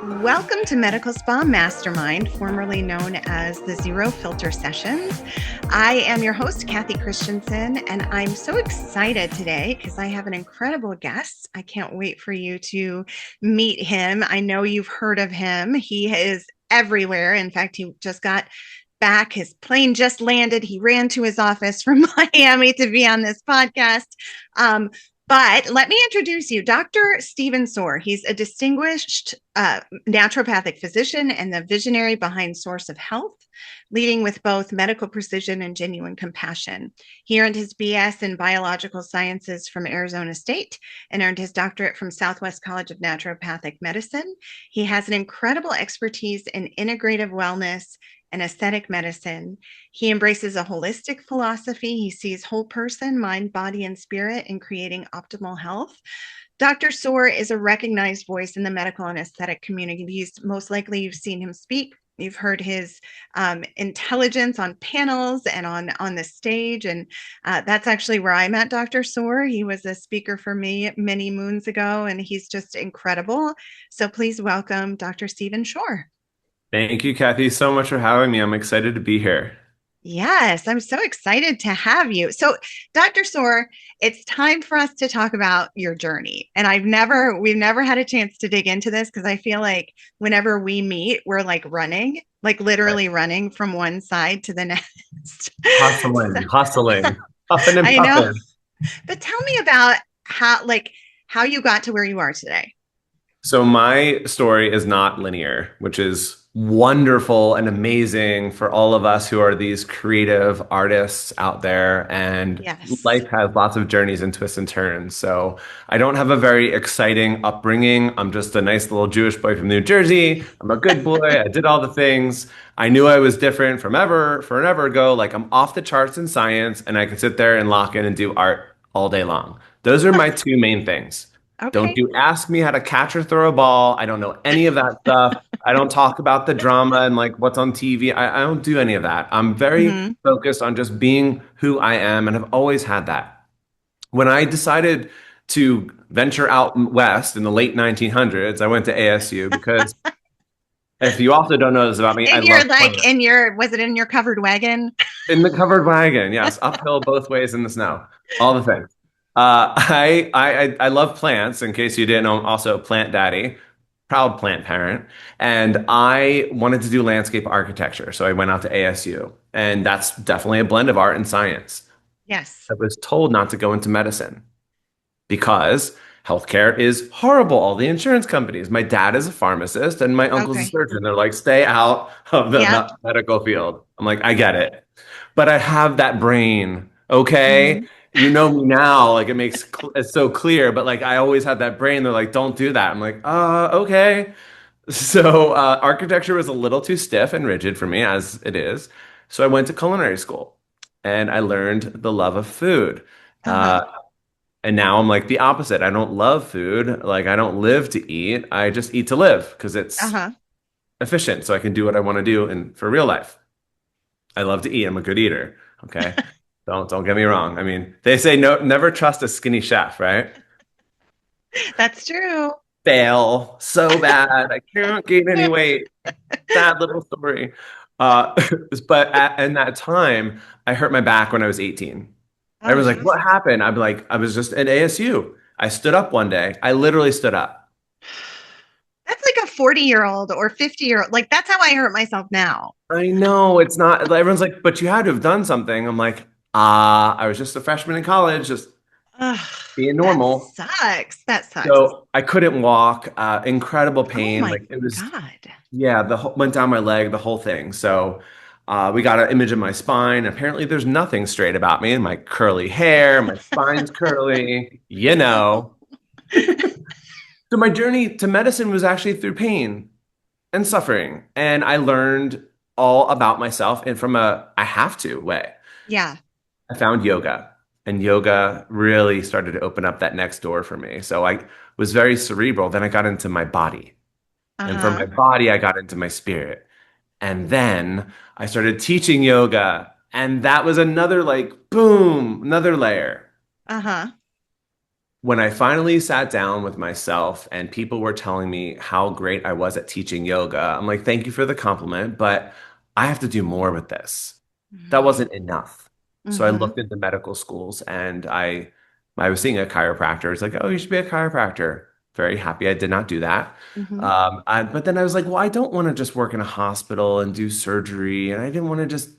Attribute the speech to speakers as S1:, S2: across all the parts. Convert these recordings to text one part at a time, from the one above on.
S1: Welcome to Medical Spa Mastermind, formerly known as the Zero Filter Sessions. I am your host, Kathy Christensen, and I'm so excited today because I have an incredible guest. I can't wait for you to meet him. I know you've heard of him. He is everywhere. In fact, he just got back. His plane just landed. He ran to his office from Miami to be on this podcast. But let me introduce you, Dr. Stephen Sorr. He's a distinguished naturopathic physician and the visionary behind Source of Health, leading with both medical precision and genuine compassion. He earned his BS in biological sciences from Arizona State and earned his doctorate from Southwest College of Naturopathic Medicine. He has an incredible expertise in integrative wellness and aesthetic medicine. He embraces a holistic philosophy. He sees whole person, mind, body, and spirit in creating optimal health. Dr. Sorr is a recognized voice in the medical and aesthetic communities. Most likely you've seen him speak. You've heard his intelligence on panels and on the stage. And that's actually where I met Dr. Sorr. He was a speaker for me many moons ago, and he's just incredible. So please welcome Dr. Stephen Sorr.
S2: Thank you, Kathy, so much for having me. I'm excited to be here.
S1: Yes, I'm so excited to have you. So, Dr. Sorr, it's time for us to talk about your journey. And we've never had a chance to dig into this because I feel like whenever we meet, we're like running, like
S2: Right.
S1: literally running from one side to the next. So,
S2: Hustling, puffing and
S1: I know,
S2: puffing.
S1: but tell me about how you got to where you are today.
S2: So my story is not linear, which is wonderful and amazing for all of us who are these creative artists out there. And
S1: Yes.
S2: life has lots of journeys and twists and turns. So I don't have a very exciting upbringing. I'm just a nice little Jewish boy from New Jersey. I'm a good boy. I did all the things. I knew I was different from forever ago. Like I'm off the charts in science and I can sit there and lock in and do art all day long. Those are my two main things. Don't
S1: Okay.
S2: you ask me how to catch or throw a ball. I don't know any of that stuff. I don't talk about the drama and like what's on TV. I don't do any of that. I'm very
S1: Hmm.
S2: focused on just being who I am and have always had that. When I decided to venture out west in the late 1900s, I went to ASU because if you also don't know this about me, I
S1: And
S2: love
S1: you're like
S2: plants.
S1: was it in your covered wagon?
S2: In the covered wagon, yes, uphill both ways in the snow, all the things. I love plants. In case you didn't know, I'm also a plant daddy, proud plant parent, and I wanted to do landscape architecture, so I went out to ASU, and that's definitely a blend of art and science.
S1: Yes.
S2: I was told not to go into medicine because healthcare is horrible. All the insurance companies. My dad is a pharmacist, and my uncle's a
S1: Okay.
S2: surgeon. They're like, stay out of the
S1: Yep.
S2: medical field. I'm like, I get it. But I have that brain, okay?
S1: Hmm.
S2: You know me now, like it's so clear, but like I always had that brain. They're like, don't do that. I'm like, okay. So architecture was a little too stiff and rigid for me, as it is. So I went to culinary school and I learned the love of food.
S1: Uh-huh.
S2: Uh, and now I'm like the opposite. I don't love food. Like I don't live to eat. I just eat to live because it's
S1: Uh-huh.
S2: efficient. So I can do what I want to do and for real life. I love to eat. I'm a good eater. Okay. Don't get me wrong. I mean, they say no, never trust a skinny chef, right?
S1: That's true.
S2: Fail so bad. I can't gain any weight. Sad little story. Uh, in that time, I hurt my back when I was 18. I
S1: Oh,
S2: was like,
S1: geez.
S2: what happened? I'm like, I was just at ASU. I stood up one day. I literally stood up.
S1: That's like a 40-year-old or 50-year-old. Like that's how I hurt myself now.
S2: I know it's not, everyone's like, but you had to have done something. I'm like, I was just a freshman in college, just
S1: Ugh,
S2: being
S1: that
S2: normal.
S1: sucks. That sucks.
S2: So I couldn't walk, incredible
S1: Oh
S2: pain.
S1: my
S2: Like it was,
S1: God.
S2: yeah, the whole, went down my leg, the whole thing. So we got an image of my spine. Apparently, there's nothing straight about me. My curly hair, my spine's curly, you know. So my journey to medicine was actually through pain and suffering, and I learned all about myself and from a I have to way.
S1: Yeah.
S2: I found yoga, and yoga really started to open up that next door for me. So I was very cerebral. Then I got into my body. And from my
S1: Uh-huh.
S2: body, I got into my spirit. And then I started teaching yoga. And that was another like boom, another layer.
S1: Uh-huh.
S2: when I finally sat down with myself and people were telling me how great I was at teaching yoga, I'm like, thank you for the compliment, but I have to do more with this. That wasn't enough. So I
S1: Mm-hmm.
S2: looked into medical schools and I was seeing a chiropractor. It's like, oh, you should be a chiropractor. Very happy I did not do that.
S1: Mm-hmm.
S2: But then I was like, well, I don't want to just work in a hospital and do surgery, and I didn't want to just,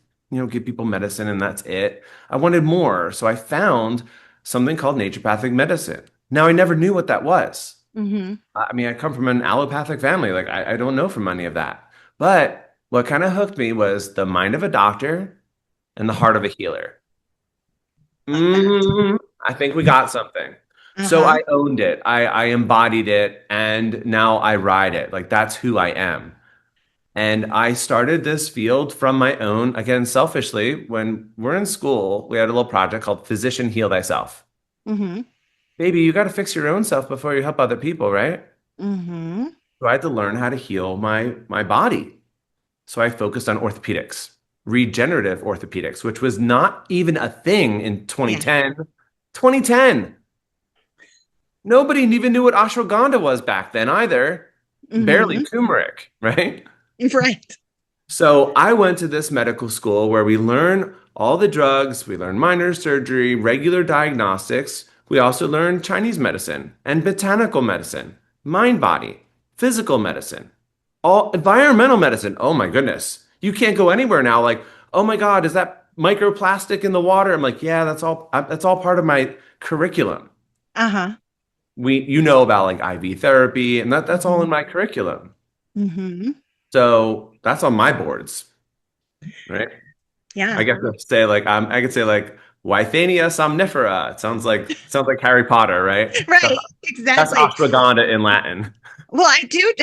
S2: give people medicine and that's it. I wanted more. So I found something called naturopathic medicine. Now, I never knew what that was.
S1: Mm-hmm.
S2: I mean, I come from an allopathic family. Like, I don't know from any of that. But what kind of hooked me was the mind of a doctor and the heart of a healer.
S1: Love that.
S2: I think we got something. So
S1: Uh-huh.
S2: I owned it. I embodied it, and now I ride it. Like, that's who I am. And I started this field from my own, again, selfishly. When we're in school, we had a little project called Physician Heal Thyself.
S1: Mm-hmm.
S2: Baby, you got to fix your own self before you help other people, right?
S1: Mm-hmm.
S2: So I had to learn how to heal my body. So I focused on orthopedics, regenerative orthopedics, which was not even a thing in
S1: Yeah.
S2: 2010. 2010. Nobody even knew what ashwagandha was back then either. Barely
S1: Mm-hmm.
S2: turmeric, right?
S1: Right.
S2: So I went to this medical school where we learn all the drugs, we learn minor surgery, regular diagnostics. We also learn Chinese medicine and botanical medicine, mind body, physical medicine, all environmental medicine. Oh my goodness. You can't go anywhere now like, "Oh my God, is that microplastic in the water?" I'm like, "Yeah, that's all part of my curriculum."
S1: Uh-huh.
S2: You know about like IV therapy and that's all
S1: Mm-hmm.
S2: in my curriculum.
S1: Mm-hmm.
S2: So, that's on my boards, right? I
S1: Yeah.
S2: guess I could say like Withania somnifera. It sounds like Harry Potter, right?
S1: Right.
S2: That's
S1: Exactly.
S2: ashwagandha in Latin.
S1: Well, I do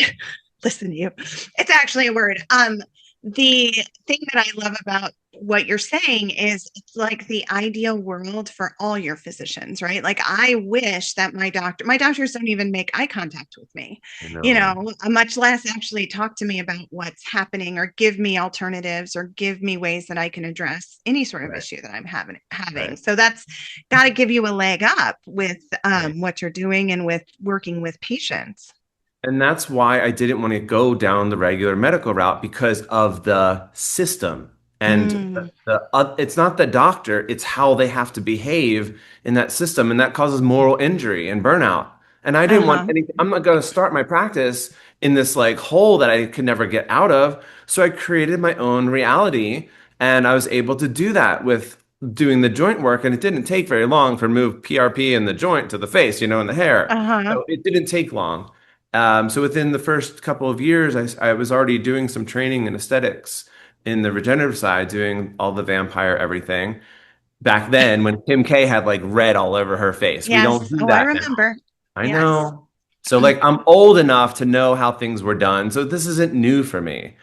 S1: listen to you. It's actually a word. The thing that I love about what you're saying is it's like the ideal world for all your physicians, right? Like I wish that my doctors don't even make eye contact with me,
S2: You know,
S1: much less actually talk to me about what's happening or give me alternatives or give me ways that I can address any sort of
S2: right,
S1: issue that I'm having.
S2: right,
S1: So that's got to give you a leg up with
S2: right.
S1: what you're doing and with working with patients.
S2: And that's why I didn't want to go down the regular medical route because of the system. And
S1: Mm,
S2: it's not the doctor, it's how they have to behave in that system. And that causes moral injury and burnout. And I didn't want
S1: uh-huh.
S2: anything, I'm not going to start my practice in this like hole that I could never get out of. So I created my own reality. And I was able to do that with doing the joint work. And it didn't take very long to move PRP in the joint to the face, in the hair.
S1: Uh-huh.
S2: So it didn't take long. So within the first couple of years, I was already doing some training in aesthetics in the regenerative side, doing all the vampire everything. Back then, when Kim K had like red all over her face, we don't
S1: Yes.
S2: do
S1: Oh, I
S2: that now.
S1: remember.
S2: I
S1: Yes.
S2: know. So like I'm old enough to know how things were done. So this isn't new for me.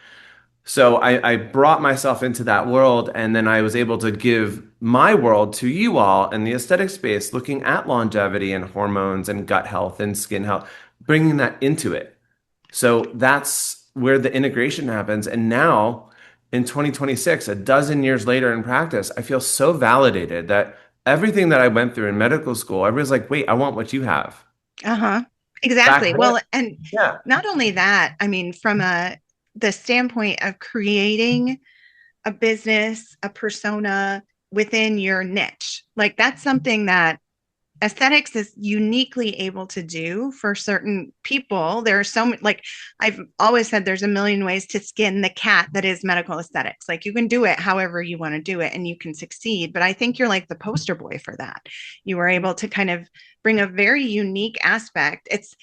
S2: So I brought myself into that world, and then I was able to give my world to you all in the aesthetic space, looking at longevity and hormones and gut health and skin health, bringing that into it. So that's where the integration happens. And now in 2026, a dozen years later in practice, I feel so validated that everything that I went through in medical school, I was like, wait, I want what you have.
S1: Uh-huh.
S2: Back
S1: Exactly.
S2: then,
S1: Well, and
S2: yeah.
S1: not only that, I mean, from the standpoint of creating a business, a persona within your niche, like that's something that aesthetics is uniquely able to do for certain people. There are so many, like I've always said, there's a million ways to skin the cat that is medical aesthetics. Like you can do it however you want to do it and you can succeed. But I think you're like the poster boy for that. You were able to kind of bring a very unique aspect. It's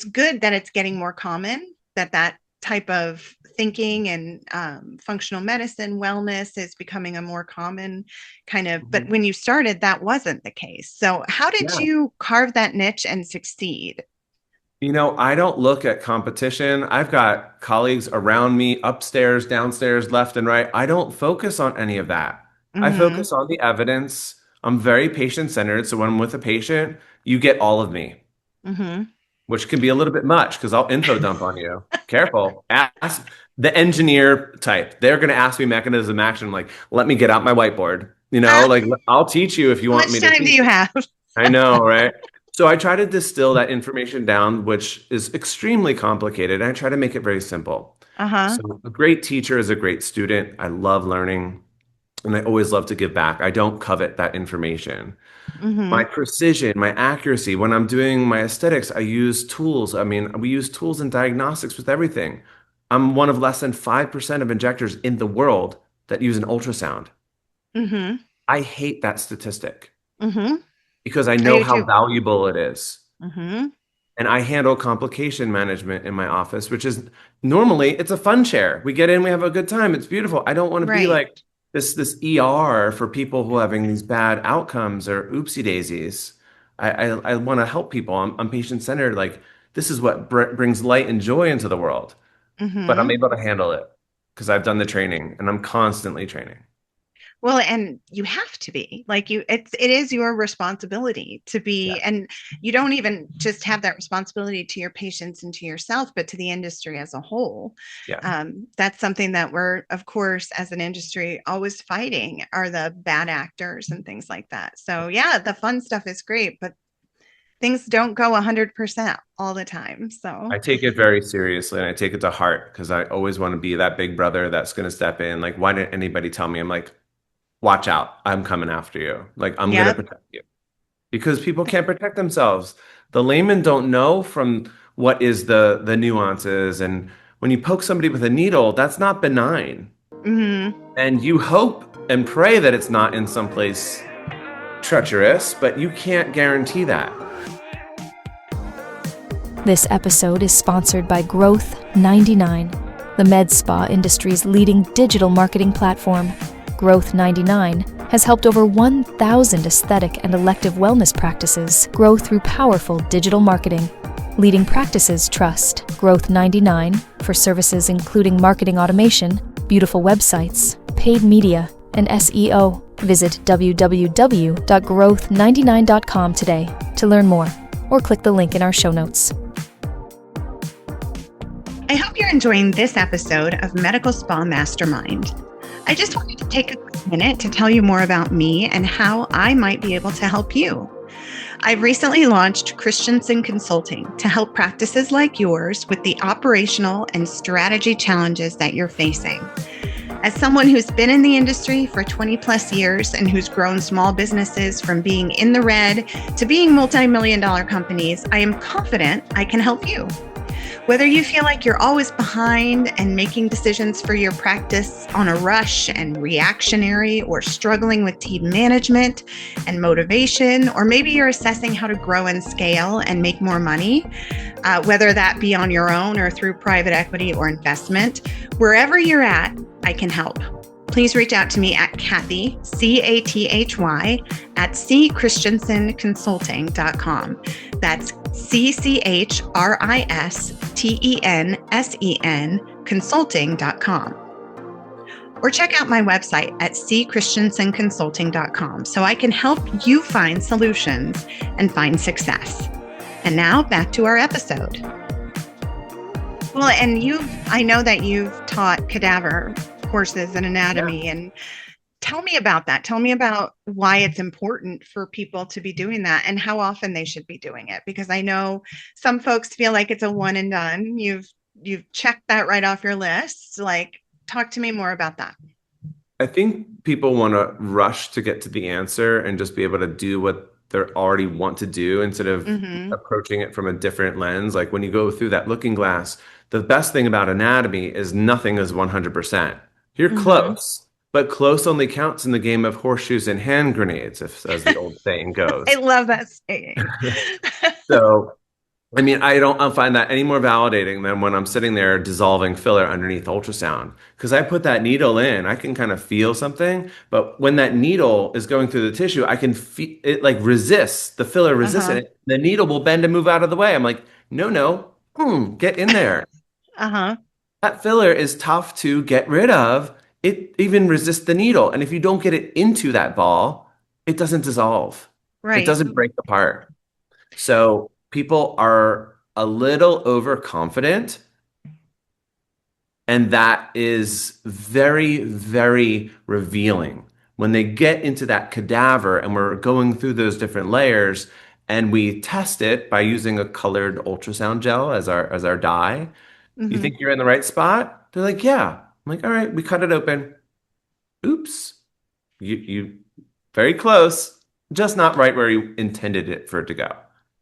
S1: good that it's getting more common that type of thinking and functional medicine wellness is becoming a more common kind of, but
S2: Mhm.
S1: when you started that wasn't the case. So how did
S2: Yeah.
S1: you carve that niche and succeed?
S2: I don't look at competition. I've got colleagues around me, upstairs, downstairs, left and right. I don't focus on any of that. I
S1: Mm-hmm.
S2: focus on the evidence. I'm very patient-centered. So when I'm with a patient, you get all of me,
S1: Mm-hmm.
S2: which can be a little bit much because I'll info dump on you. Careful. Ask the engineer type. They're going to ask me mechanism action. Like, let me get out my whiteboard.
S1: How
S2: Like I'll teach you if you want
S1: much
S2: me to
S1: time do
S2: teach.
S1: you have?
S2: I know, right? So I try to distill that information down, which is extremely complicated, and I try to make it very simple.
S1: Uh-huh.
S2: So a great teacher is a great student. I love learning, and I always love to give back. I don't covet that information. My
S1: Mm-hmm.
S2: precision, my accuracy, when I'm doing my aesthetics, I use tools. I mean, we use tools in diagnostics with everything. I'm one of less than 5% of injectors in the world that use an ultrasound.
S1: Mm-hmm.
S2: I hate that statistic
S1: Mm-hmm.
S2: because I
S1: I
S2: know
S1: do
S2: how
S1: too.
S2: valuable it is.
S1: Mm-hmm.
S2: And I handle complication management in my office, which is normally it's a fun chair. We get in, we have a good time. It's beautiful. I don't want to be
S1: Right.
S2: like this ER for people who are having these bad outcomes or oopsie daisies. I want to help people. I'm patient centered. Like this is what brings light and joy into the world. But I'm
S1: Mm-hmm.
S2: able to handle it because I've done the training and I'm constantly training.
S1: Well, and you have to be like it is your responsibility to
S2: Yeah.
S1: be, and you don't even just have that responsibility to your patients and to yourself, but to the industry as a whole.
S2: Yeah.
S1: That's something that we're, of course, as an industry, always fighting are the bad actors and things like that. So, yeah, the fun stuff is great, but things don't go 100% all the time. So,
S2: I take it very seriously and I take it to heart because I always want to be that big brother that's going to step in. Like, why didn't anybody tell me? I'm like, watch out. I'm coming after you. Like, I'm going to
S1: yep.
S2: protect you because people can't protect themselves. The laymen don't know from what is the nuances. And when you poke somebody with a needle, that's not benign.
S1: Hmm.
S2: And you hope and pray that it's not in some place treacherous, but you can't guarantee that.
S3: This episode is sponsored by Growth 99, the med spa industry's leading digital marketing platform. Growth 99 has helped over 1,000 aesthetic and elective wellness practices grow through powerful digital marketing. Leading practices trust Growth 99 for services including marketing automation, beautiful websites, paid media, and SEO. Visit www.growth99.com today to learn more, or click the link in our show notes.
S1: I hope you're enjoying this episode of Medical Spa Mastermind. I just wanted to take a quick minute to tell you more about me and how I might be able to help you. I've recently launched Christensen Consulting to help practices like yours with the operational and strategy challenges that you're facing. As someone who's been in the industry for 20 plus years and who's grown small businesses from being in the red to being multi-million-dollar companies, I am confident I can help you. Whether you feel like you're always behind and making decisions for your practice on a rush and reactionary, or struggling with team management and motivation, or maybe you're assessing how to grow and scale and make more money, whether that be on your own or through private equity or investment, wherever you're at, I can help. Please reach out to me at Kathy, Cathy, at cchristensenconsulting.com. That's CCHRISTENSEN consulting.com. Or check out my website at cchristensenconsulting.com so I can help you find solutions and find success. And now back to our episode. Well, and I know that you've taught cadaver courses in anatomy, and tell me about that. Tell me about why it's important for people to be doing that and how often they should be doing it. Because I know some folks feel like it's a one and done. You've checked that right off your list. Like, talk to me more about that.
S2: I think people want to rush to get to the answer and just be able to do what they already want to do instead of
S1: Mm-hmm.
S2: approaching it from a different lens. Like when you go through that looking glass, the best thing about anatomy is nothing is 100%. You're
S1: Mm-hmm.
S2: close, but close only counts in the game of horseshoes and hand grenades, if, as the old saying
S1: I
S2: goes.
S1: love that saying.
S2: So I mean, I find that any more validating than when I'm sitting there dissolving filler underneath ultrasound. Because I put that needle in, I can kind of feel something, but when that needle is going through the tissue, I can feel it like resists, the filler resists
S1: Uh-huh.
S2: it. The needle will bend and move out of the way. I'm like, no, no, get in there.
S1: Uh-huh.
S2: That filler is tough to get rid of. It even resists the needle. And if you don't get it into that ball, it doesn't dissolve. It
S1: Right.
S2: doesn't break apart. So people are a little overconfident, and that is very, very revealing when they get into that cadaver and we're going through those different layers and we test it by using a colored ultrasound gel as our dye, you
S1: Hmm.
S2: think you're in the right spot? They're like, yeah. I'm like, all right, we cut it open. Oops. You very close, just not right where you intended it for it to go.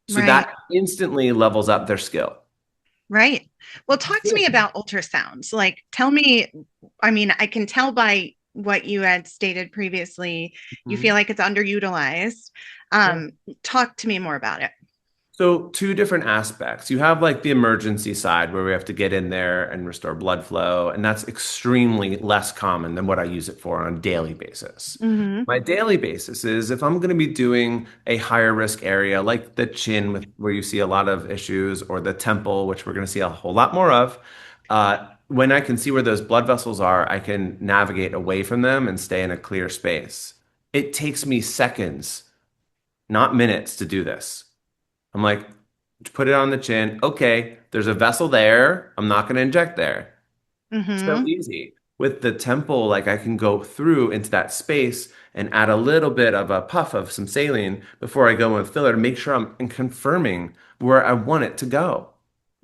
S2: So
S1: Right.
S2: that instantly levels up their skill.
S1: Right. Well, talk to me about ultrasounds. Like, tell me, I mean, I can tell by what you had stated previously, you feel
S2: Mhm.
S1: like it's underutilized.
S2: Yeah.
S1: Um, Talk to me more about it.
S2: So two different aspects. You have like the emergency side where we have to get in there and restore blood flow, and that's extremely less common than what I use it for on a daily basis.
S1: Hmm.
S2: My daily basis is if I'm going to be doing a higher risk area like the chin, where you see a lot of issues, or the temple, which we're going to see a whole lot more of. When I can see where those blood vessels are, I can navigate away from them and stay in a clear space. It takes me seconds, not minutes, to do this. I'm like, put it on the chin. Okay, there's a vessel there. I'm not going to inject there. So
S1: Hmm.
S2: easy. With the temple, like I can go through into that space and add a little bit of a puff of some saline before I go in with filler to make sure I'm confirming where I want it to go.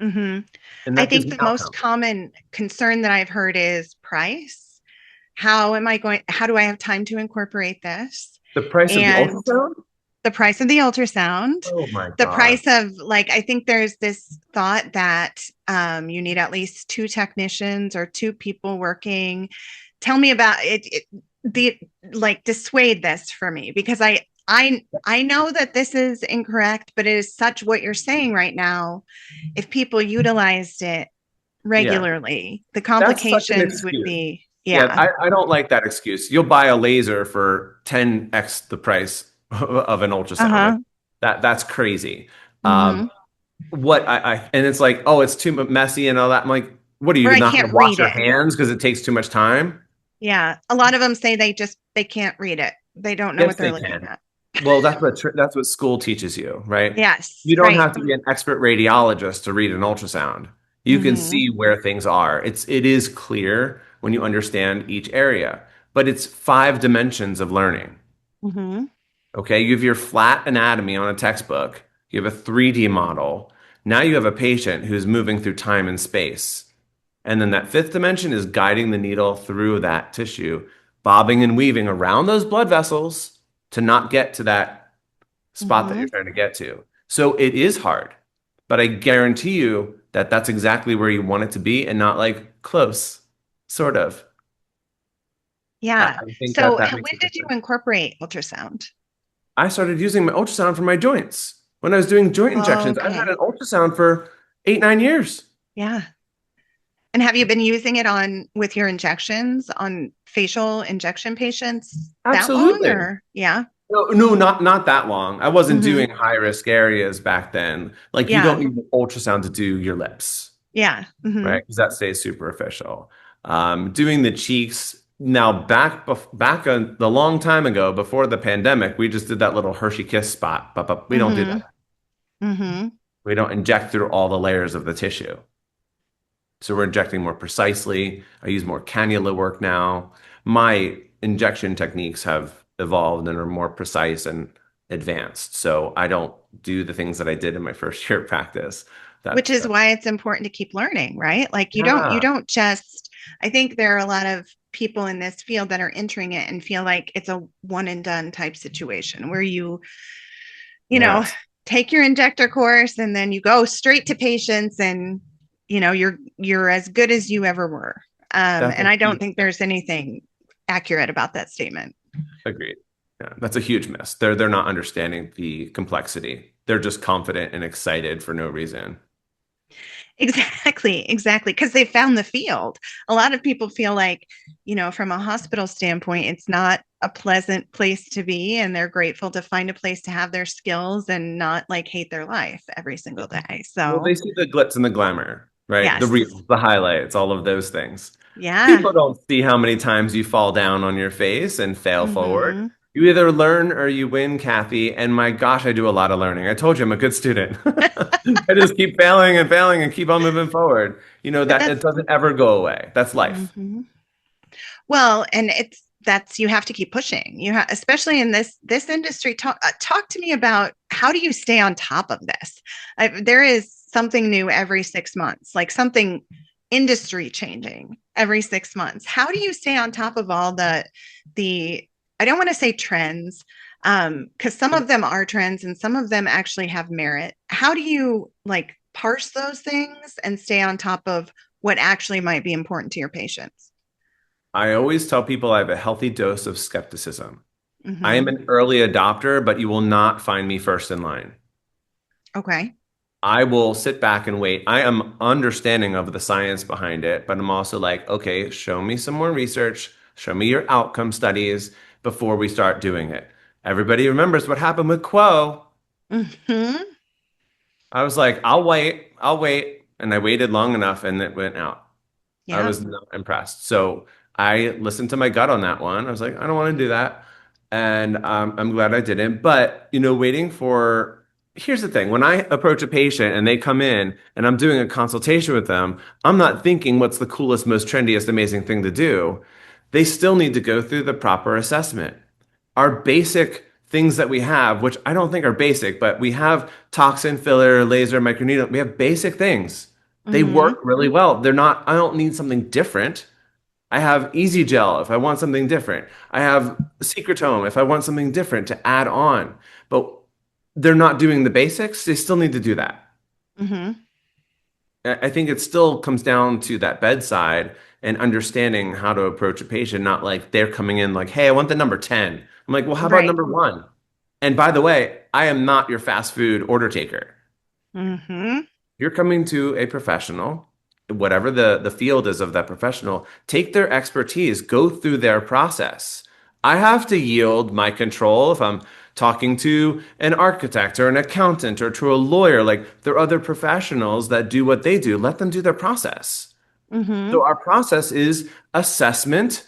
S1: Hmm.
S2: And
S1: I
S2: that gives
S1: think
S2: me
S1: the most
S2: outcome.
S1: common concern that I've heard is price. How do I have time to incorporate this?
S2: The price of the
S1: And
S2: ultrasound?
S1: the price of the ultrasound,
S2: Oh my
S1: the
S2: God.
S1: price of, like, I think there's this thought that you need at least two technicians or two people working. Tell me about it, the like dissuade this for me because I know that this is incorrect, but it is such what you're saying right now. If people utilized it
S2: Yeah,
S1: regularly, the
S2: that's such an
S1: complications would
S2: excuse.
S1: be,
S2: Yeah,
S1: yeah.
S2: I don't like that excuse. You'll buy a laser for 10x the price of an ultrasound. Like
S1: Uh-huh.
S2: that's crazy. Um,
S1: Hmm.
S2: and it's like, oh, it's too messy and all that. I'm like, what are
S1: Or
S2: you
S1: I
S2: not going
S1: can't
S2: to wash
S1: read
S2: your
S1: it.
S2: hands because it takes too much time?
S1: Yeah, a lot of them say they can't read it. They don't know
S2: Yes,
S1: what they're
S2: they
S1: looking
S2: can.
S1: at.
S2: Well, that's what school teaches you, right?
S1: Yes,
S2: You don't
S1: right.
S2: have to be an expert radiologist to read an ultrasound. You can
S1: Mm-hmm.
S2: see where things are. It is clear when you understand each area, but it's five dimensions of learning.
S1: Mm-hmm.
S2: Okay, you have your flat anatomy on a textbook. You have a 3D model. Now you have a patient who's moving through time and space. And then that fifth dimension is guiding the needle through that tissue, bobbing and weaving around those blood vessels to not get to that spot that
S1: Mm-hmm.
S2: you're trying to get to. So it is hard, but I guarantee you that that's exactly where you want it to be and not like close, sort of. I
S1: Yeah.
S2: I think that
S1: So
S2: that makes
S1: when
S2: a
S1: did you
S2: difference.
S1: incorporate ultrasound?
S2: I started using my ultrasound for my joints. When I was doing joint injections, I've had
S1: Okay.
S2: an ultrasound for 8, 9 years.
S1: Yeah. And have you been using it on with your injections on facial injection patients that long
S2: Absolutely.
S1: or yeah?
S2: No, no, not that long. I wasn't
S1: Mm-hmm.
S2: doing high risk areas back then. Like you don't
S1: Yeah.
S2: need an ultrasound to do your lips,
S1: Yeah. Mm-hmm.
S2: right? Because that stays superficial. Doing the cheeks now back the long time ago before the pandemic, we just did that little Hershey Kiss spot, but we don't do
S1: Mm-hmm.
S2: that.
S1: Mm-hmm.
S2: We don't inject through all the layers of the tissue. So we're injecting more precisely. I use more cannula work now. My injection techniques have evolved and are more precise and advanced. So I don't do the things that I did in my first year of practice.
S1: Which
S2: That's
S1: is why it's important to keep learning, right? Like you
S2: yeah,
S1: don't just, I think there are a lot of people in this field that are entering it and feel like it's a one and done type situation where you know,
S2: yes,
S1: take your injector course and then you go straight to patients and you're as good as you ever were.
S2: that's
S1: And
S2: a
S1: I don't
S2: huge
S1: think there's anything accurate about that statement.
S2: agreed. Yeah, that's a huge miss. They're not understanding the complexity. They're just confident and excited for no reason.
S1: Exactly, exactly. Because they found the field. A lot of people feel like, from a hospital standpoint, it's not a pleasant place to be, and they're grateful to find a place to have their skills and not like hate their life every single day.
S2: Well, they
S1: So,
S2: see the glitz and the glamour, right? The
S1: yes.
S2: reels, the highlights, all of those things.
S1: Yeah.
S2: People don't see how many times you fall down on your face and fail forward.
S1: Hmm.
S2: You either learn or you win, Kathy. And my gosh, I do a lot of learning. I told you I'm a good student. I just keep failing and failing and keep on moving forward. You know
S1: But
S2: that it
S1: that's,
S2: doesn't ever go away. That's life.
S1: mhm. Well, and that's you have to keep pushing. Especially in this industry. Talk to me about how do you stay on top of this? There is something new every 6 months, like something industry changing every 6 months. How do you stay on top of all the I don't want to say trends, because some of them are trends and some of them actually have merit. How do you like parse those things and stay on top of what actually might be important to your patients?
S2: I always tell people I have a healthy dose of skepticism. I am
S1: Hmm.
S2: an early adopter, but you will not find me first in line.
S1: Okay.
S2: I will sit back and wait. I am understanding of the science behind it, but I'm also like, okay, show me some more research, show me your outcome studies before we start doing it. Everybody remembers what happened with Quo.
S1: Hmm.
S2: I was like, I'll wait. And I waited long enough and it went out. I
S1: Yeah.
S2: was not impressed. So I listened to my gut on that one. I was like, I don't want to do that. And I'm glad I didn't. But, waiting for, here's the thing. When I approach a patient and they come in and I'm doing a consultation with them, I'm not thinking what's the coolest, most trendiest, amazing thing to do. They still need to go through the proper assessment. Our basic things that we have, which I don't think are basic, but we have toxin filler, laser, microneedle. We have basic things. They
S1: Hmm.
S2: work really well. They're not, I don't need something different. I have Easy Gel if I want something different. I have Secretome if I want something different to add on. But they're not doing the basics. They still need to do that.
S1: Hmm.
S2: I think it still comes down to that bedside and understanding how to approach a patient, not like they're coming in like, hey, I want the number 10. I'm like, well, how about
S1: Right.
S2: number one? And by the way, I am not your fast food order taker.
S1: Hmm.
S2: You're coming to a professional, whatever the field is of that professional, take their expertise, go through their process. I have to yield my control if I'm talking to an architect or an accountant or to a lawyer. Like there are other professionals that do what they do. Let them do their process. So
S1: Hmm.
S2: our process is assessment,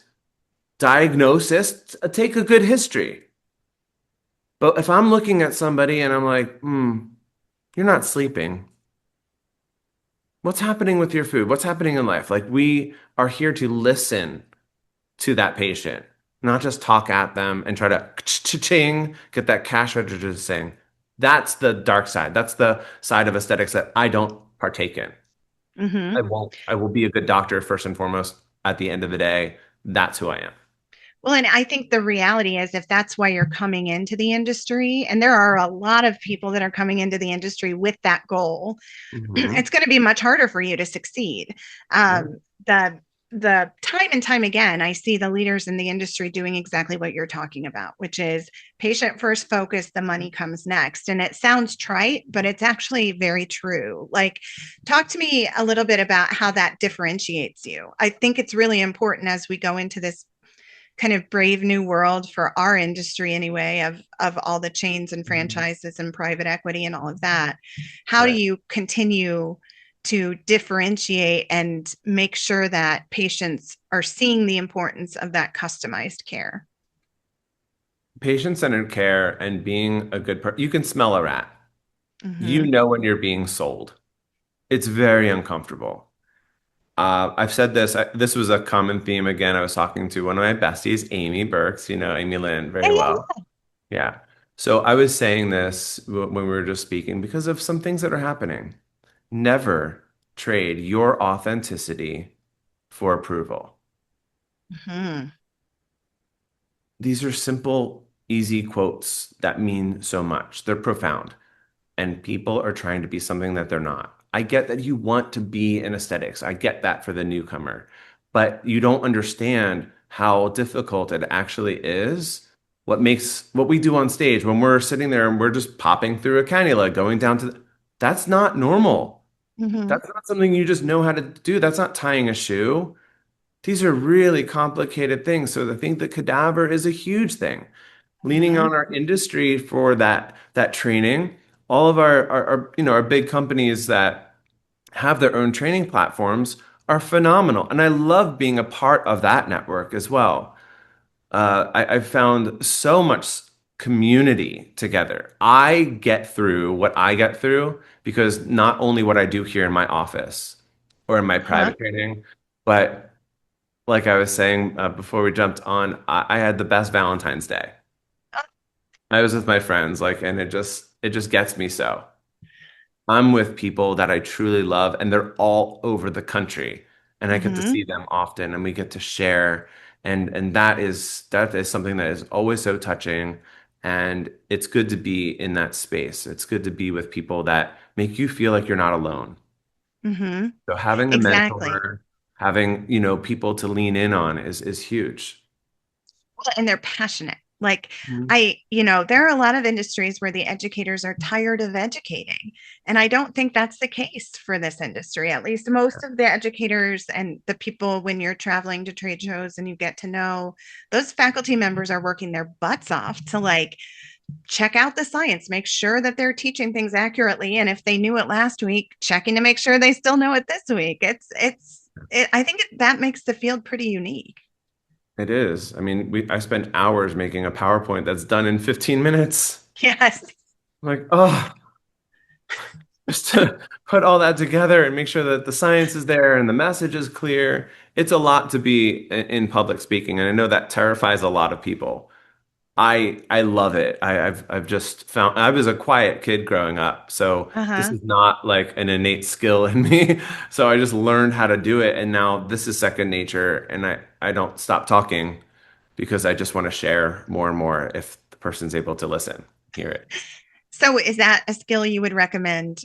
S2: diagnosis, take a good history. But if I'm looking at somebody and I'm like, you're not sleeping. What's happening with your food? What's happening in life? Like we are here to listen to that patient, not just talk at them and try to ching get that cash register to sing. That's the dark side. That's the side of aesthetics that I don't partake in. I
S1: Hmm.
S2: won't. I will be a good doctor first and foremost. At the end of the day, that's who I am.
S1: Well, and I think the reality is if that's why you're coming into the industry, and there are a lot of people that are coming into the industry with that goal,
S2: Mhm.
S1: it's going to be much harder for you to succeed.
S2: Yeah.
S1: The time and time again, I see the leaders in the industry doing exactly what you're talking about, which is patient first focus, the money comes next. And it sounds trite, but it's actually very true. Like, talk to me a little bit about how that differentiates you. I think it's really important as we go into this kind of brave new world for our industry anyway of all the chains and
S2: Mhm.
S1: franchises and private equity and all of that. How do
S2: Right.
S1: you continue to differentiate and make sure that patients are seeing the importance of that customized care?
S2: Patient-centered care and being a good person. You can smell a rat. You
S1: Hmm.
S2: know when you're being sold. It's very uncomfortable. I've said this. This was a common theme again. I was talking to one of my besties, Amy Burks. You know Amy Lynn
S1: Yeah,
S2: very well.
S1: yeah,
S2: Yeah. So I was saying this when we were just speaking because of some things that are happening. Never trade your authenticity for approval.
S1: yeah.
S2: These are simple, easy quotes that mean so much. They're profound. And people are trying to be something that they're not. I get that you want to be in aesthetics. I get that for the newcomer, but you don't understand how difficult it actually is. What makes what we do on stage when we're sitting there and we're just popping through a cannula, going down to that's not normal.
S1: Hmm.
S2: That's not something you just know how to do. That's not tying a shoe. These are really complicated things. So I think the cadaver is a huge thing. Leaning
S1: Hmm.
S2: on our industry for that training. All of our big companies that have their own training platforms are phenomenal. And I love being a part of that network as well. I've found so much community together. I get through what I get through because not only what I do here in my office or in my
S1: Huh?
S2: private training, but like I was saying before we jumped on, I had the best Valentine's Day. I was with my friends, like, and it just gets me so. I'm with people that I truly love, and they're all over the country, and I get to
S1: Hmm.
S2: see them often, and we get to share, and that is something that is always so touching, and it's good to be in that space. It's good to be with people that make you feel like you're not alone.
S1: Hmm.
S2: So having a
S1: Exactly.
S2: mentor, having, people to lean in on is huge.
S1: Well, and they're passionate. Like
S2: Mhm.
S1: there are a lot of industries where the educators are tired of educating. And I don't think that's the case for this industry. At least most of the educators and the people, when you're traveling to trade shows and you get to know, those faculty members are working their butts off to like check out the science, make sure that they're teaching things accurately. And if they knew it last week, checking to make sure they still know it this week. I think that makes the field pretty unique.
S2: It is. I mean, I spent hours making a PowerPoint that's done in 15 minutes.
S1: Yes.
S2: I'm like, oh, just to put all that together and make sure that the science is there and the message is clear. It's a lot to be in public speaking, and I know that terrifies a lot of people. I love it. I've just found I was a quiet kid growing up, so this
S1: Uh-huh.
S2: is not like an innate skill in me. So I just learned how to do it, and now this is second nature, and I don't stop talking because I just want to share more and more if the person's able to listen, hear it.
S1: So is that a skill you would recommend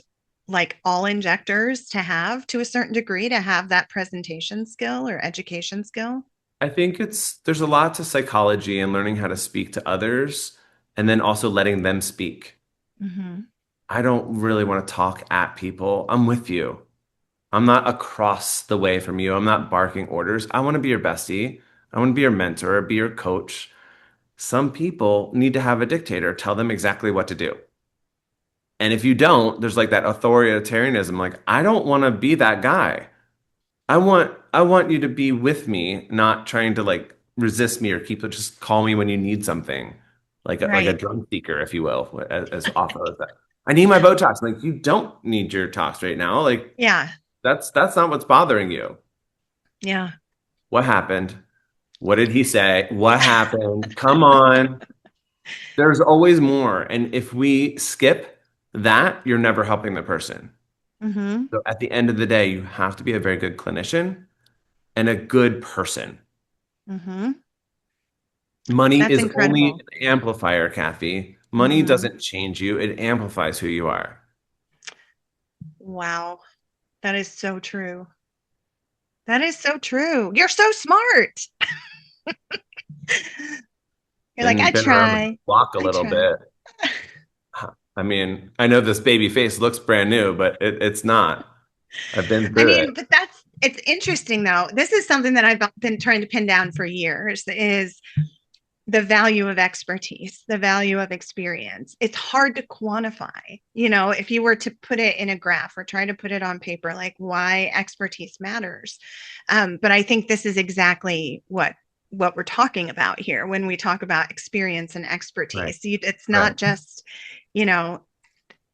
S1: like all injectors to have to a certain degree to have that presentation skill or education skill?
S2: I think there's a lot to psychology and learning how to speak to others and then also letting them speak.
S1: Hmm.
S2: I don't really want to talk at people. I'm with you. I'm not across the way from you. I'm not barking orders. I want to be your bestie. I want to be your mentor, be your coach. Some people need to have a dictator tell them exactly what to do. And if you don't, there's like that authoritarianism. Like, I don't want to be that guy. I want you to be with me, not trying to like resist me or keep just call me when you need something, like a
S1: Right.
S2: drug seeker, if you will, as awful as that. I need my Botox. Like, you don't need your tox right now. Like,
S1: Yeah.
S2: that's not what's bothering you.
S1: Yeah.
S2: What happened? What did he say? What happened? Come on. There's always more. And if we skip that, you're never helping the person.
S1: Hmm.
S2: So at the end of the day, you have to be a very good clinician and a good person.
S1: Hmm.
S2: Money
S1: That's
S2: is only
S1: incredible.
S2: an amplifier, Kathy. Money
S1: Hmm.
S2: doesn't change you, it amplifies who you are.
S1: Wow. That is so true. That is so true. You're so smart. You're like, I
S2: Been around the
S1: try.
S2: block a
S1: I
S2: little
S1: try.
S2: bit. I mean, I know this baby face looks brand new, but it's not. I've been
S1: I
S2: through
S1: mean,
S2: it.
S1: but it's interesting though. This is something that I've been trying to pin down for years is the value of expertise, the value of experience. It's hard to quantify, if you were to put it in a graph or try to put it on paper, like why expertise matters. But I think this is exactly what we're talking about here when we talk about experience and
S2: Right.
S1: expertise. It's
S2: Right.
S1: not just, you know,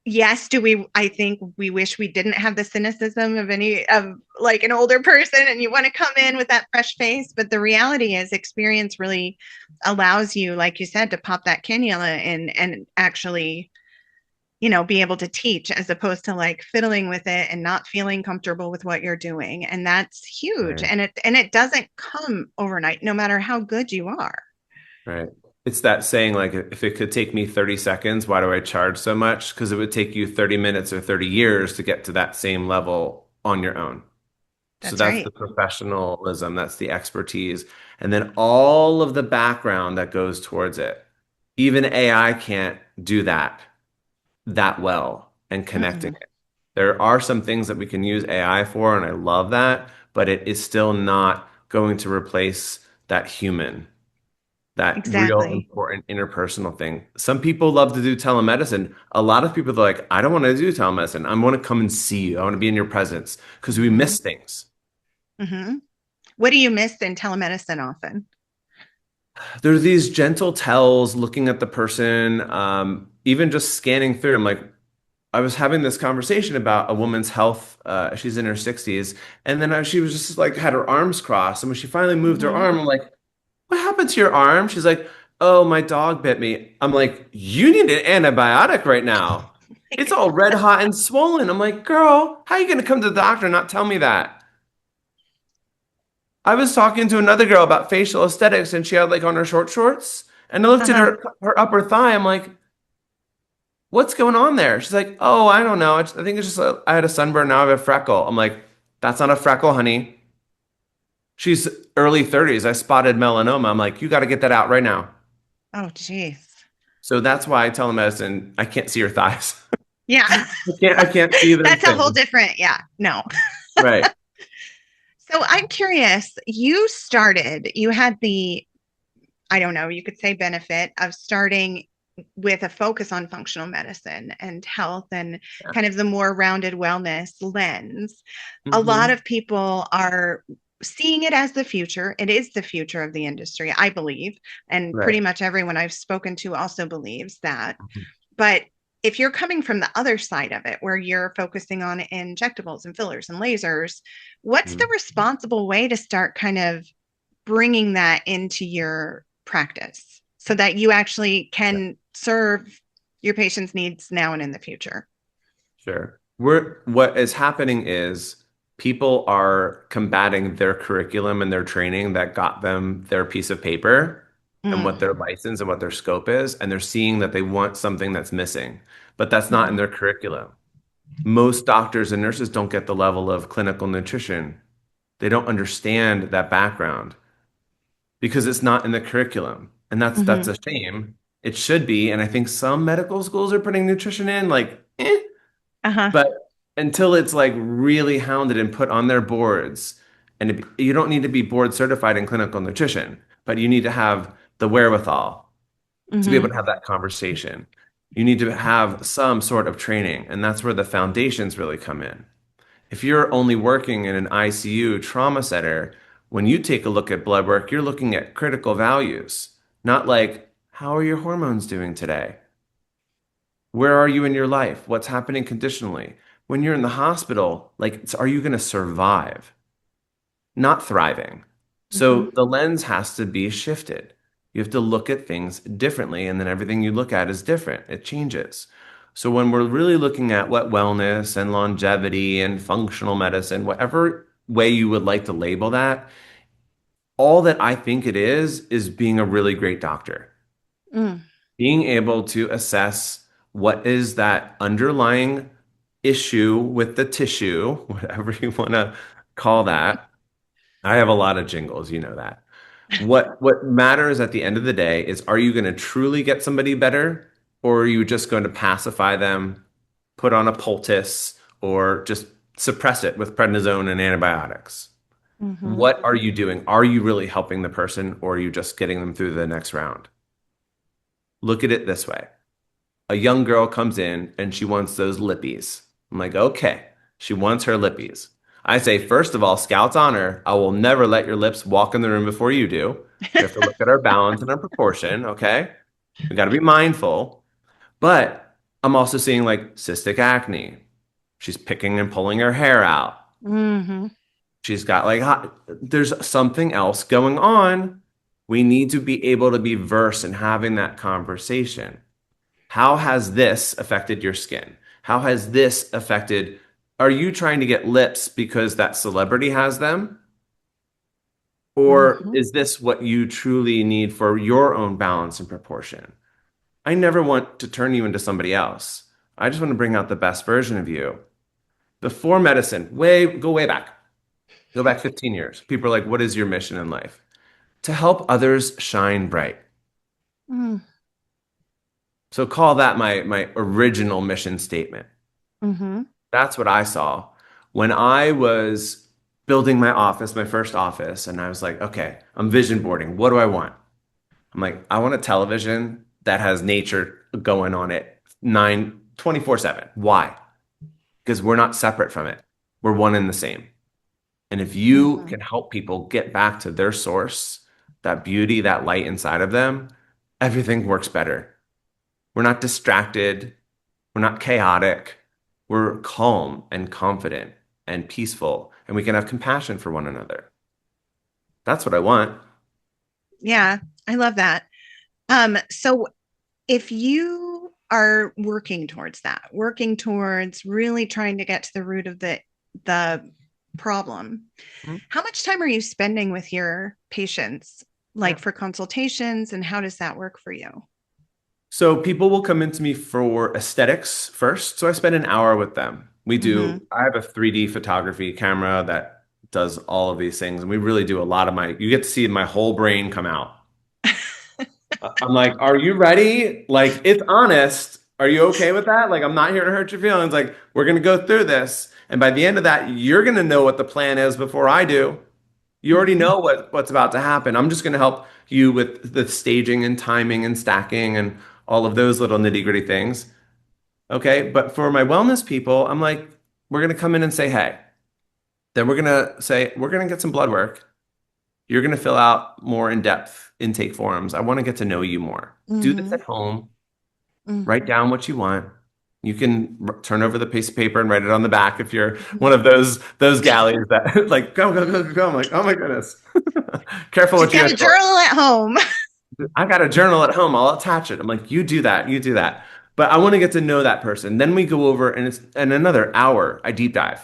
S1: yes, I think we wish we didn't have the cynicism of any of like an older person and you want to come in with that fresh face. But the reality is experience really allows you, like you said, to pop that cannula and actually, be able to teach as opposed to like fiddling with it and not feeling comfortable with what you're doing. And that's huge.
S2: Right.
S1: And it doesn't come overnight, no matter how good you are.
S2: Right. It's that saying, like, if it could take me 30 seconds, why do I charge so much? Because it would take you 30 minutes or 30 years to get to that same level on your own. So
S1: That's
S2: that's the
S1: right.
S2: professionalism, that's the expertise, and then all of the background that goes towards it. Even AI can't do that well and connecting
S1: Mm-mm.
S2: it. There are some things that we can use AI for, and I love that, but it is still not going to replace that human, that real
S1: Exactly.
S2: important interpersonal thing. Some people love to do telemedicine. A lot of people are like, I don't want to do telemedicine. I want to come and see you. I want to be in your presence because we
S1: Hmm.
S2: miss things.
S1: Hmm. What do you miss in telemedicine often?
S2: There's these gentle tells looking at the person, even just scanning through. I'm like, I was having this conversation about a woman's health. She's in her 60s, and then she was just like had her arms crossed, and when she finally moved her
S1: Hmm.
S2: arm, I'm like, "What happened to your arm?" She's like, "Oh, my dog bit me." I'm like, "You need an antibiotic right now. It's all red hot and swollen." I'm like, "Girl, how are you gonna come to the doctor and not tell me that?" I was talking to another girl about facial aesthetics, and she had like on her short shorts, and I looked at
S1: Uh-huh.
S2: her upper thigh. I'm like, "What's going on there?" She's like, "Oh, I don't know. I think it's just I had a sunburn. Now I have a freckle." I'm like, "That's not a freckle, honey." She's early 30s. I spotted melanoma. I'm like, "You got to get that out right now."
S1: Oh, geez.
S2: So that's why telemedicine, I can't see your thighs.
S1: Yeah.
S2: I can't see those
S1: That's a whole
S2: things.
S1: different, yeah, no.
S2: Right.
S1: So I'm curious, you had the, I don't know, you could say benefit of starting with a focus on functional medicine and health and
S2: Yeah.
S1: kind of the more rounded wellness lens. A lot
S2: Hmm.
S1: of people are seeing it as the future. It is the future of the industry, I believe. And
S2: Right.
S1: pretty much everyone I've spoken to also believes that. But if you're coming from the other side of it, where you're focusing on injectables and fillers and lasers, what's the
S2: Mhm.
S1: responsible way to start kind of bringing that into your practice so that you actually can serve your patient's needs now and in the future?
S2: Sure. What is happening is people are combating their curriculum and their training that got them their piece of paper and
S1: Mm,
S2: what their license and what their scope is, and they're seeing that they want something that's missing, but that's not in
S1: mhm,
S2: their curriculum. Most doctors and nurses don't get the level of clinical nutrition. They don't understand that background because it's not in the curriculum. And that's
S1: mhm,
S2: a shame. It should be, and I think some medical schools are putting nutrition in like
S1: uh-huh,
S2: but until it's like really hounded and put on their boards, and you don't need to be board certified in clinical nutrition, but you need to have the wherewithal to be able
S1: mhm,
S2: to have that conversation. You need to have some sort of training, and that's where the foundations really come in. If you're only working in an ICU trauma center, when you take a look at blood work, you're looking at critical values, not like, how are your hormones doing today? Where are you in your life? What's happening conditionally? When you're in the hospital, like, are you going to survive? Not thriving.
S1: mhm,
S2: So the lens has to be shifted. You have to look at things differently, and then everything you look at is different. It changes. So when we're really looking at what wellness and longevity and functional medicine, whatever way you would like to label that, all that I think it is being a really great doctor,
S1: mm,
S2: being able to assess what is that underlying issue with the tissue, whatever you want to call that. I have a lot of jingles, you know that. What matters at the end of the day is, are you going to truly get somebody better, or are you just going to pacify them, put on a poultice, or just suppress it with prednisone and antibiotics?
S1: mhm,
S2: What are you doing? Are you really helping the person, or are you just getting them through the next round? Look at it this way. A young girl comes in and she wants those lippies. I'm like, okay, she wants her lippies. I say, first of all, Scout's honor, I will never let your lips walk in the room before you do. We have to look at our balance and our proportion, okay? We got to be mindful. But I'm also seeing like cystic acne. She's picking and pulling her hair out.
S1: mhm,
S2: She's got like, there's something else going on. We need to be able to be versed in having that conversation. How has this affected your skin? How has this affected? Are you trying to get lips because that celebrity has them? Or
S1: mhm,
S2: is this what you truly need for your own balance and proportion? I never want to turn you into somebody else. I just want to bring out the best version of you. Before medicine, go way back. Go back 15 years. People are like, what is your mission in life? To help others shine bright.
S1: mm,
S2: So call that my original mission statement.
S1: mhm,
S2: That's what I saw when I was building my office, my first office, and I was like, okay, I'm vision boarding. What do I want? I'm like, I want a television that has nature going on it 24/7. Why? Because we're not separate from it. We're one and the same. And if you
S1: mhm,
S2: can help people get back to their source, that beauty, that light inside of them, everything works better. We're not distracted. We're not chaotic. we're calm and confident and peaceful, and we can have compassion for one another. That's what I want.
S1: Yeah, I love that. So if you are working towards that, working towards really trying to get to the root of the problem,
S2: Mhm.
S1: how much time are you spending with your patients,
S2: Yeah.
S1: like for consultations, and how does that work for you?
S2: So people will come into me for aesthetics first. So I spend an hour with them.
S1: Mm-hmm.
S2: I have a 3D photography camera that does all of these things. And we really do a lot of you get to see my whole brain come out. I'm like, are you ready? Like, it's honest. Are you okay with that? Like, I'm not here to hurt your feelings. Like, we're going to go through this. And by the end of that, you're going to know what the plan is before I do. You already
S1: Mm-hmm.
S2: know what's about to happen. I'm just going to help you with the staging and timing and stacking and all of those little nitty-gritty things. Okay. But for my wellness people, I'm like, we're going to come in and say, hey, then we're going to say, we're going to get some blood work. You're going to fill out more in-depth intake forms. I want to get to know you more. Do this
S1: Mm-hmm.
S2: at home. Write
S1: Mm-hmm.
S2: down what you want. You can turn over the piece of paper and write it on the back if you're one of those galleys that like go go go go go. I'm like, oh my goodness, careful
S1: She's
S2: what you
S1: got
S2: ask
S1: a
S2: for.
S1: journal at home.
S2: I got a journal at home. I'll attach it. I'm like, you do that, you do that. But I want to get to know that person. Then we go over and it's in another hour. I deep dive.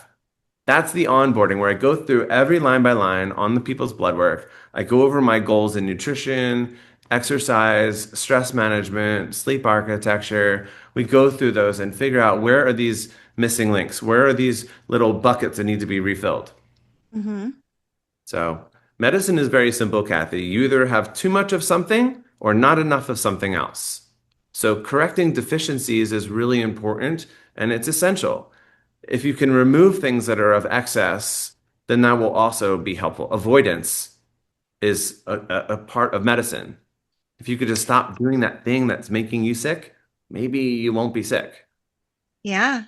S2: That's the onboarding where I go through every line by line on the people's blood work. I go over my goals in nutrition, exercise, stress management, sleep architecture. We go through those and figure out where are these missing links? Where are these little buckets that need to be refilled?
S1: Mm-hmm.
S2: So, medicine is very simple, Kathy. You either have too much of something or not enough of something else. So, correcting deficiencies is really important and it's essential. If you can remove things that are of excess, then that will also be helpful. Avoidance is a part of medicine. If you could just stop doing that thing that's making you sick, maybe you won't be sick.
S1: Yeah.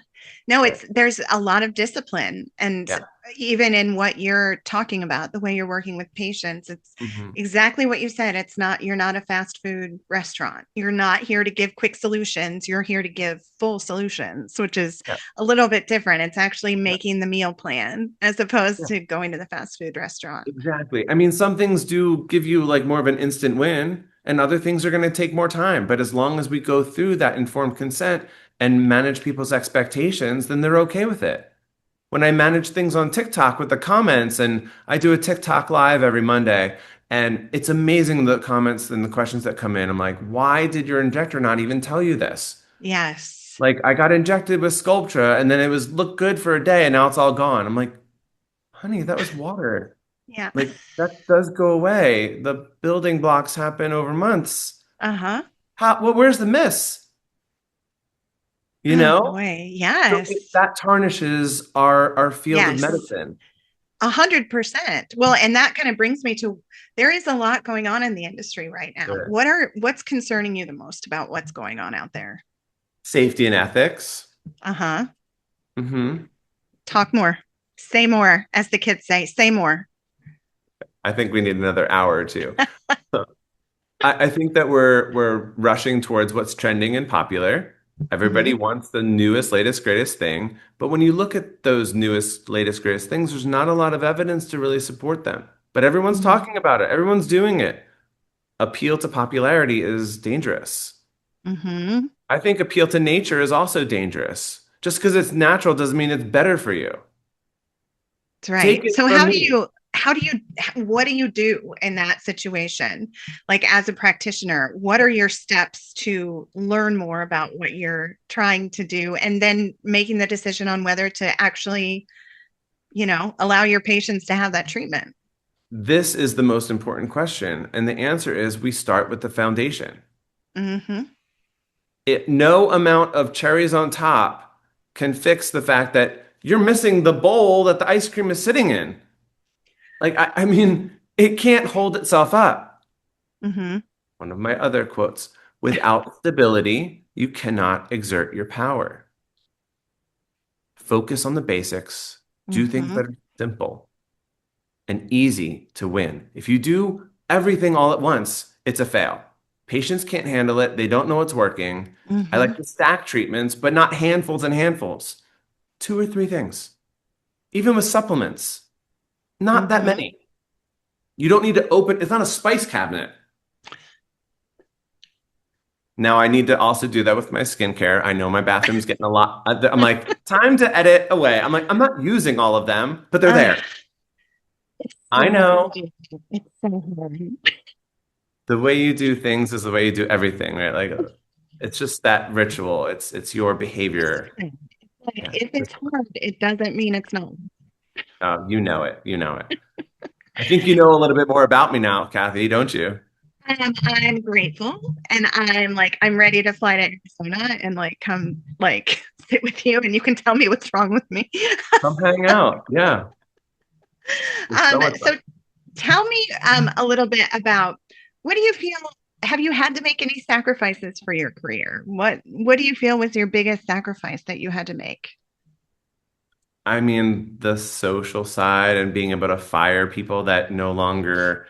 S1: No, there's a lot of discipline. And
S2: Yeah.
S1: even in what you're talking about, the way you're working with patients, it's
S2: Mhm.
S1: exactly what you said. You're not a fast food restaurant. You're not here to give quick solutions. You're here to give full solutions, which is
S2: Yeah.
S1: a little bit different. It's actually
S2: Yeah.
S1: making the meal plan as opposed
S2: Yeah.
S1: to going to the fast food restaurant.
S2: Exactly. I mean, some things do give you like more of an instant win, and other things are going to take more time. But as long as we go through that informed consent and manage people's expectations, then they're okay with it. When I manage things on TikTok with the comments, and I do a TikTok live every Monday, and it's amazing the comments and the questions that come in. I'm like, why did your injector not even tell you this?
S1: Yes.
S2: Like, I got injected with Sculptra, and then it was looked good for a day, and now it's all gone. I'm like, honey, that was water.
S1: Yeah.
S2: Like, that does go away. The building blocks happen over months.
S1: Uh-huh.
S2: Where's the miss? You
S1: Oh
S2: know?
S1: boy.
S2: So
S1: Yes.
S2: that tarnishes our field of
S1: Yes.
S2: medicine.
S1: 100%. Well, and that kind of brings me to there is a lot going on in the industry right now.
S2: Sure.
S1: What's concerning you the most about what's going on out there?
S2: Safety and ethics.
S1: Uh-huh.
S2: Hmm.
S1: Talk more. Say more, as the kids say. Say more.
S2: I think we need another hour or two. I think that we're rushing towards what's trending and popular. Everybody
S1: Hmm.
S2: wants the newest, latest, greatest thing. But when you look at those newest, latest, greatest things, there's not a lot of evidence to really support them. But everyone's
S1: Hmm.
S2: talking about it. Everyone's doing it. Appeal to popularity is dangerous.
S1: Hmm.
S2: I think appeal to nature is also dangerous. Just because it's natural doesn't mean it's better for you.
S1: That's
S2: Take
S1: right.
S2: it
S1: So
S2: from me.
S1: what do you do in that situation? Like as a practitioner, what are your steps to learn more about what you're trying to do and then making the decision on whether to actually, allow your patients to have that treatment?
S2: This is the most important question. And the answer is we start with the foundation.
S1: Hmm.
S2: No amount of cherries on top can fix the fact that you're missing the bowl that the ice cream is sitting in. Like, I mean, it can't hold itself up.
S1: Hmm.
S2: One of my other quotes, without stability, you cannot exert your power. Focus on the basics, do things
S1: Hmm.
S2: that are simple and easy to win. If you do everything all at once, it's a fail. Patients can't handle it. They don't know what's working. I
S1: Hmm.
S2: like to stack treatments, but not handfuls and handfuls. 2 or 3 things. Even with supplements, not that many. You don't need to open, it's not a spice cabinet. Now I need to also do that with my skincare. I know my bathroom's getting a lot. I'm like, time to edit away. I'm like, I'm not using all of them, but they're there.
S1: It's
S2: I
S1: so
S2: know.
S1: hard to do. It's so hard.
S2: The way you do things is the way you do everything, right? Like it's just that ritual. It's your behavior.
S1: But
S2: Yeah.
S1: if it's hard, it doesn't mean it's not.
S2: You know it. You know it. I think you know a little bit more about me now, Kathy, don't you?
S1: I'm grateful, and I'm ready to fly to Arizona and come sit with you, and you can tell me what's wrong with me.
S2: Come hang out. Yeah. It's so much
S1: So
S2: fun.
S1: tell me a little bit about what do you feel? Have you had to make any sacrifices for your career? What do you feel was your biggest sacrifice that you had to make?
S2: I mean, the social side and being able to fire people that no longer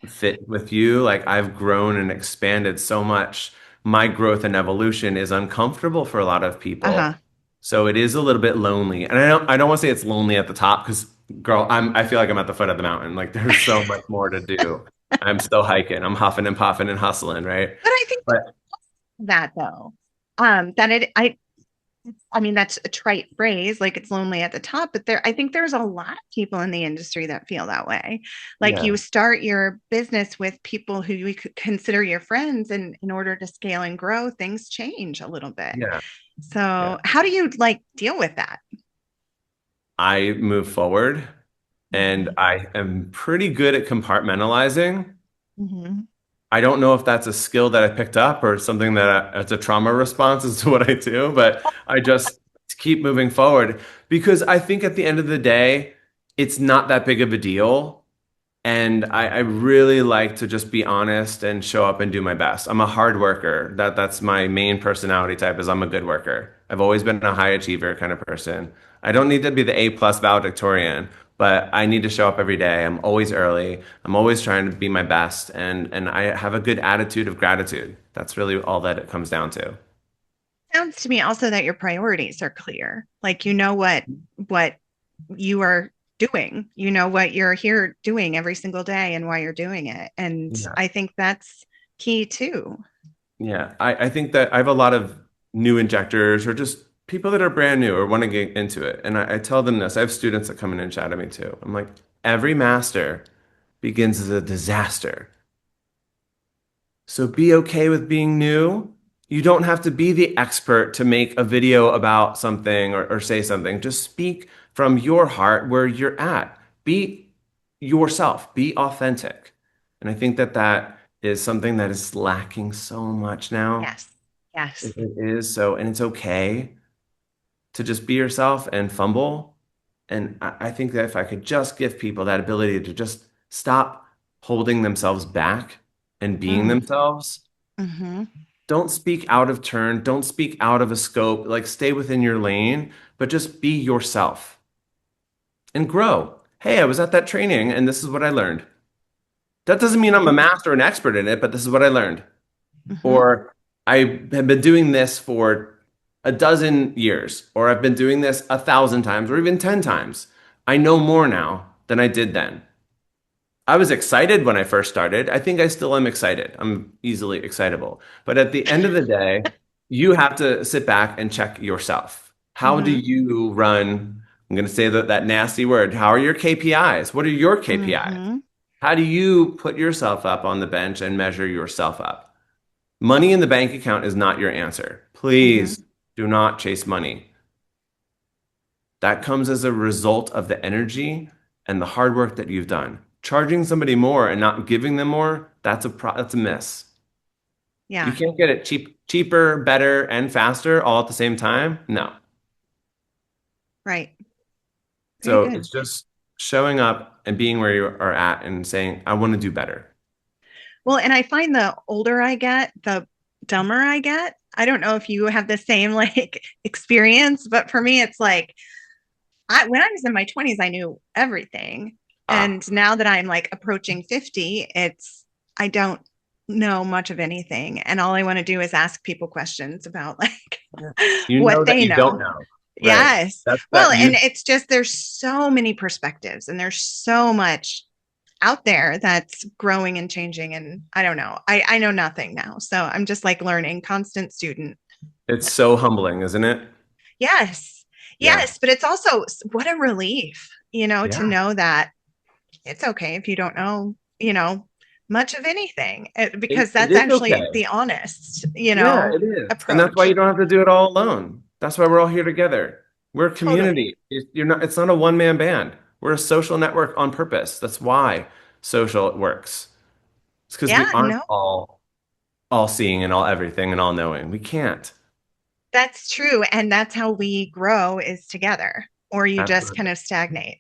S2: fit with you. Like I've grown and expanded so much. My growth and evolution is uncomfortable for a lot of people.
S1: Uh-huh.
S2: So it is a little bit lonely. And I don't want to say it's lonely at the top because girl, I feel like I'm at the foot of the mountain. Like there's so much more to do. I'm still hiking. I'm huffing and puffing and hustling, right?
S1: But I think
S2: But
S1: that though, that I mean, that's a trite phrase, like it's lonely at the top, but I think there's a lot of people in the industry that feel that way. Like
S2: yeah,
S1: you start your business with people who you could consider your friends, and in order to scale and grow, things change a little bit.
S2: yeah, yeah.
S1: So, how do you deal with that?
S2: I move forward and
S1: Mhm.
S2: I am pretty good at compartmentalizing.
S1: Mhm.
S2: I don't know if that's a skill that I picked up or something that it's a trauma response as to what I do, but I just keep moving forward because I think at the end of the day, it's not that big of a deal. And I really like to just be honest and show up and do my best. I'm a hard worker. That's my main personality type is I'm a good worker. I've always been a high achiever kind of person. I don't need to be the A plus valedictorian, but I need to show up every day. I'm always early. I'm always trying to be my best and I have a good attitude of gratitude. That's really all that it comes down to.
S1: Sounds to me also that your priorities are clear. Like you know what you are doing. You know what you're here doing every single day and why you're doing it. And
S2: Yeah.
S1: I think that's key too.
S2: Yeah. I think that I have a lot of new injectors or just people that are brand new or want to get into it. And I tell them this. I have students that come in and chat at me too. I'm like, every master begins as a disaster. So be okay with being new. You don't have to be the expert to make a video about something or say something. Just speak from your heart where you're at. Be yourself, be authentic. And I think that that is something that is lacking so much now.
S1: Yes. Yes.
S2: It is so, and it's okay to just be yourself and fumble. And I think that if I could just give people that ability to just stop holding themselves back and being
S1: Mm.
S2: themselves,
S1: Hmm.
S2: don't speak out of turn, don't speak out of a scope, like stay within your lane, but just be yourself and grow. Hey, I was at that training and this is what I learned. That doesn't mean I'm a master and expert in it, but this is what I learned.
S1: Hmm.
S2: Or I have been doing this for a dozen years, or I've been doing this 1,000 times, or even 10 times. I know more now than I did then. I was excited when I first started. I think I still am excited. I'm easily excitable. But at the end of the day, you have to sit back and check yourself. How do
S1: Hmm.
S2: you run? I'm going to say that nasty word. How are your KPIs? What are your KPIs?
S1: Hmm.
S2: How do you put yourself up on the bench and measure yourself up? Money in the bank account is not your answer.
S1: Hmm.
S2: Please do not chase money. That comes as a result of the energy and the hard work that you've done. Charging somebody more and not giving them more, that's a miss. You
S1: Yeah.
S2: can't get it cheaper, better, and faster all at the same time. No.
S1: Right. Very
S2: So
S1: good.
S2: it's just showing up and being where you are at and saying, I want to do better.
S1: Well, and I find the older I get, the dumber I get. I don't know if you have the same experience, but for me, it's like when I was in my 20s, I knew everything.
S2: Ah,
S1: And now that I'm approaching 50, I don't know much of anything. And all I want to do is ask people questions about
S2: you
S1: what
S2: know that
S1: they
S2: you don't
S1: know.
S2: know. Right.
S1: Yes.
S2: That's
S1: Well,
S2: that
S1: and
S2: you.
S1: it's just there's so many perspectives and there's so much out there that's growing and changing. And I don't know. I know nothing now. So I'm just like learning, constant student.
S2: It's so humbling, isn't it?
S1: Yes.
S2: Yeah.
S1: Yes. But it's also what a relief, to
S2: Yeah.
S1: know that it's okay if you don't know, much of anything, because
S2: It
S1: that's
S2: is
S1: actually
S2: okay.
S1: the honest,
S2: Yeah, it is. And that's why
S1: approach.
S2: you don't have to do it all alone. That's why we're all here together. We're a
S1: Totally.
S2: community. It's not a one-man band. We're a social network on purpose. That's why social works. It's because we
S1: Yeah.
S2: aren't
S1: No,
S2: all seeing and all everything and all knowing. We can't.
S1: that's true. And that's how we grow is together, or you just kind
S2: Absolutely.
S1: of stagnate.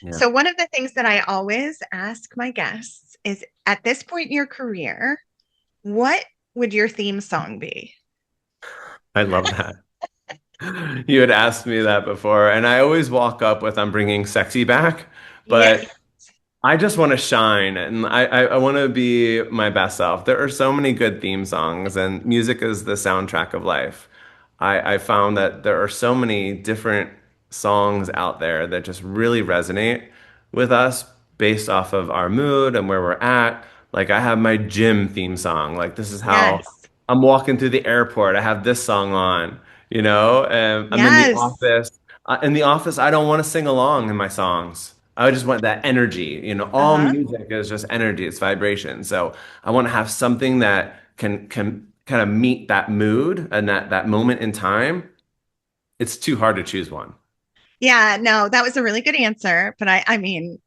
S2: Yeah.
S1: So, one of the things that I always ask my guests is at this point in your career, what would your theme song be?
S2: I love that. You had asked me that before, and I always walk up with I'm bringing sexy back,
S1: Yeah.
S2: but I just want to shine and I want to be my best self. There are so many good theme songs, and music is the soundtrack of life. I found that there are so many different songs out there that just really resonate with us based off of our mood and where we're at. Like I have my gym theme song. Like this is how
S1: Yes.
S2: I'm walking through the airport. I have this song on, and I'm in the
S1: Yes.
S2: office. In the office, I don't want to sing along in my songs. I just want that energy. All
S1: Uh-huh.
S2: music is just energy, it's vibration. So I want to have something that can kind of meet that mood and that moment in time. It's too hard to choose one.
S1: Yeah, no, that was a really good answer. But I mean,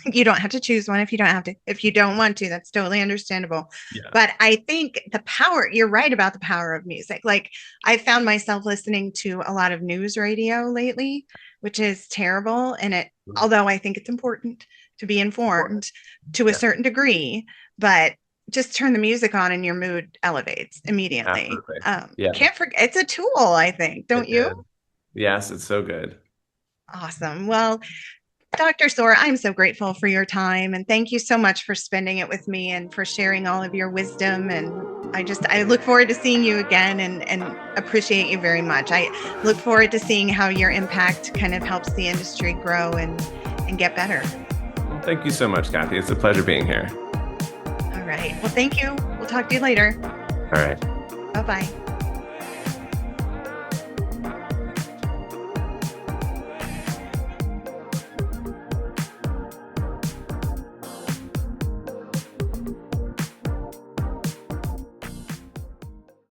S1: you don't have to choose one if you don't have to. If you don't want to, that's totally understandable.
S2: Yeah.
S1: But I think the power, you're right about the power of music. Like I found myself listening to a lot of news radio lately, which is terrible. And although I think it's important to be informed to a
S2: Yeah,
S1: certain degree, but just turn the music on and your mood elevates immediately.
S2: absolutely. Yeah,
S1: Can't forget, it's a tool, I think,
S2: it
S1: don't you?
S2: is. Yes, it's so good.
S1: Awesome. Well, Dr. Sorr, I'm so grateful for your time and thank you so much for spending it with me and for sharing all of your wisdom. And I look forward to seeing you again and appreciate you very much. I look forward to seeing how your impact kind of helps the industry grow and get better.
S2: Well, thank you so much, Kathy. It's a pleasure being here.
S1: All right. Well, thank you. We'll talk to you later.
S2: All right.
S1: Bye bye.